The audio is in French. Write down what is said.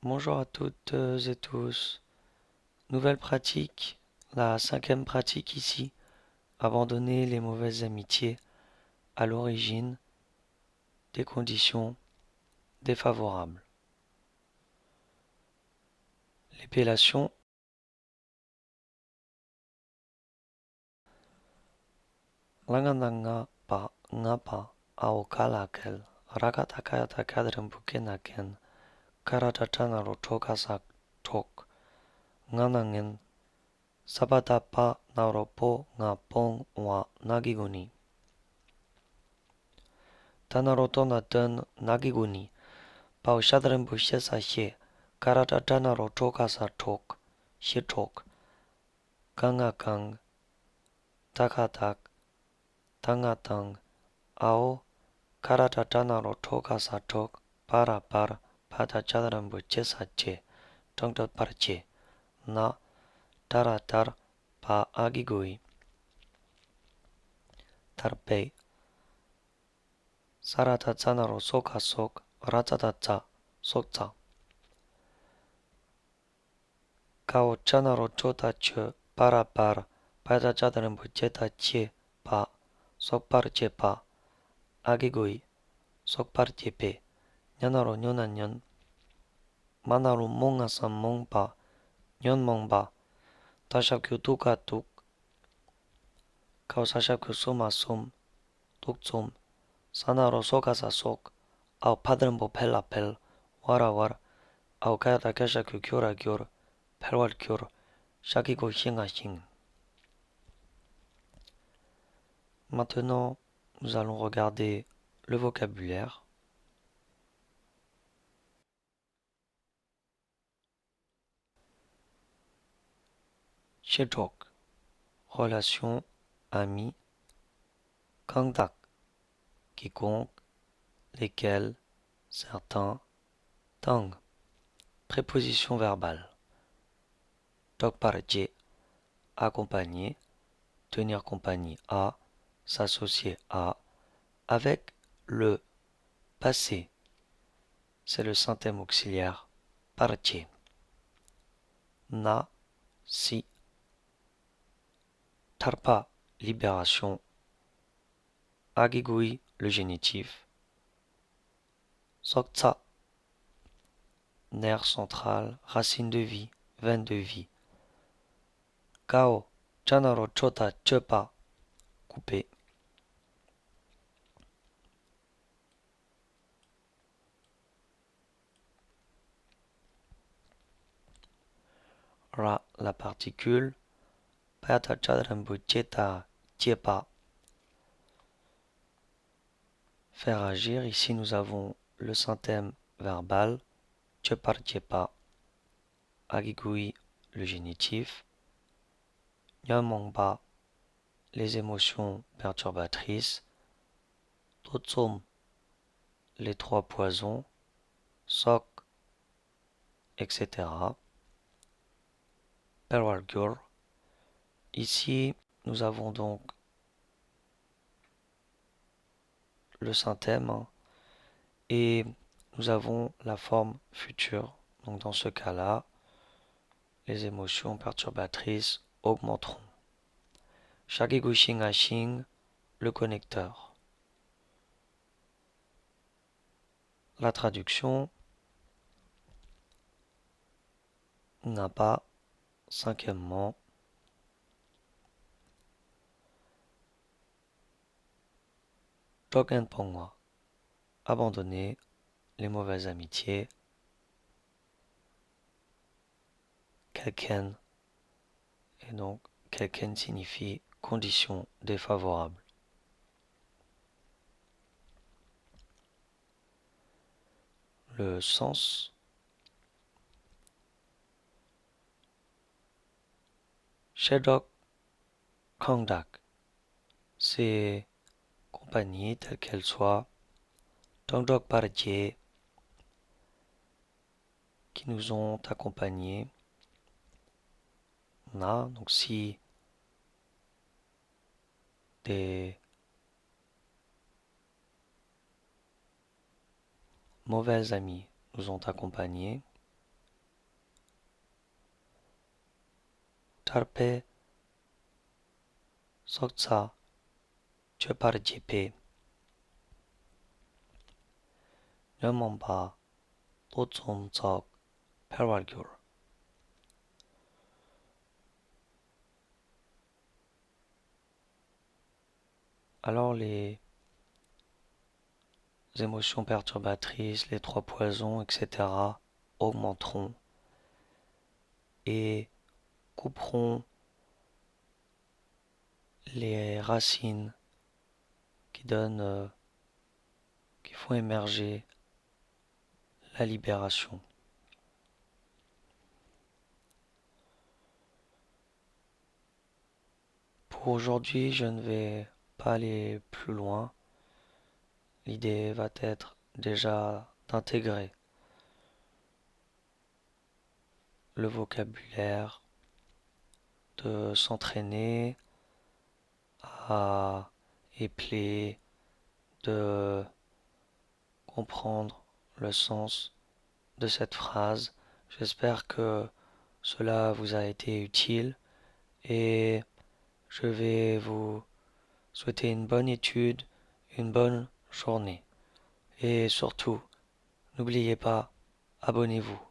Bonjour à toutes et tous. Nouvelle pratique, la cinquième pratique ici. Abandonner les mauvaises amitiés à l'origine des conditions défavorables. L'épellation. Langananga pa ngapa aokalakel rakatakayatakadrambukenaken karatatana rotokasak tok nganangen sabatapa naropo ngapong wa nagiguni. Tanarotona nagiguni. Pau shadren bushe sa she, karatatana rotoka sa tok, she tok, kanga kang, takatak, tangatang, ao, karatatana rotoka sa tok, para pada chadren bushe sa che, tongtot parche, na, taratar, pa agigui, tarpei, saratatsana rosoka sok, ratatatsa, sokta. Kao chana rochota che para pada chadren bucheta che pa sokpar che pa agigoi sokpar che pe nyanaro nyona nyon manaru monga sam mong pa nyon mong ba tashapkyu tuka tuk kao sashapkyu suma sum tuk tsum sanaro soka sa sok au padren bo pela pel wara war au kayata kashakyu kyora kyor pelwal kyor shakigo shinga shing. Maintenant, nous allons regarder le vocabulaire. Shedok, relation, ami. Kangdak, quiconque, lesquels, certains. Tang, préposition verbale. Tokparje, accompagner, tenir compagnie à, s'associer à, avec le passé. C'est le synthème auxiliaire parche. Na, si. Tarpa, libération. Agigui, le génitif. Sokta, nerf central, racine de vie, veine de vie. Kao, chanaro chota chepa, coupé. Ra, la particule. Pata chadrambu cheta, tiepa. Faire agir, ici nous avons le synthème verbal, chepar tiepa. Agigui, le génitif. Nyamongba, les émotions perturbatrices. Totsom, les trois poisons. Sok, etc. Perwalgur. Ici, nous avons donc le synthème et nous avons la forme future. Donc dans ce cas-là, les émotions perturbatrices augmenteront. Shagigushing Ashing, le connecteur. La traduction n'a pas. Cinquièmement, Token Pongwa, abandonner les mauvaises amitiés. Quelqu'un, et donc quelqu'un signifie condition défavorable. Le sens. Shedok Kangdak, c'est compagnie telle qu'elle soit. Tongdok Parje, qui nous ont accompagnés. Na, donc si des mauvais amis nous ont accompagnés, Charpe, Soksa, Cheparjipe, Nyamomba, Totsomtsok, Perwalgyur. Alors les émotions perturbatrices, les trois poisons, etc. augmenteront et couperont les racines qui font émerger la libération. Pour aujourd'hui, je ne vais pas aller plus loin. L'idée va être déjà d'intégrer le vocabulaire, de s'entraîner à épeler, de comprendre le sens de cette phrase. J'espère que cela vous a été utile et je vais vous souhaiter une bonne étude, une bonne journée. Et surtout, n'oubliez pas, abonnez-vous.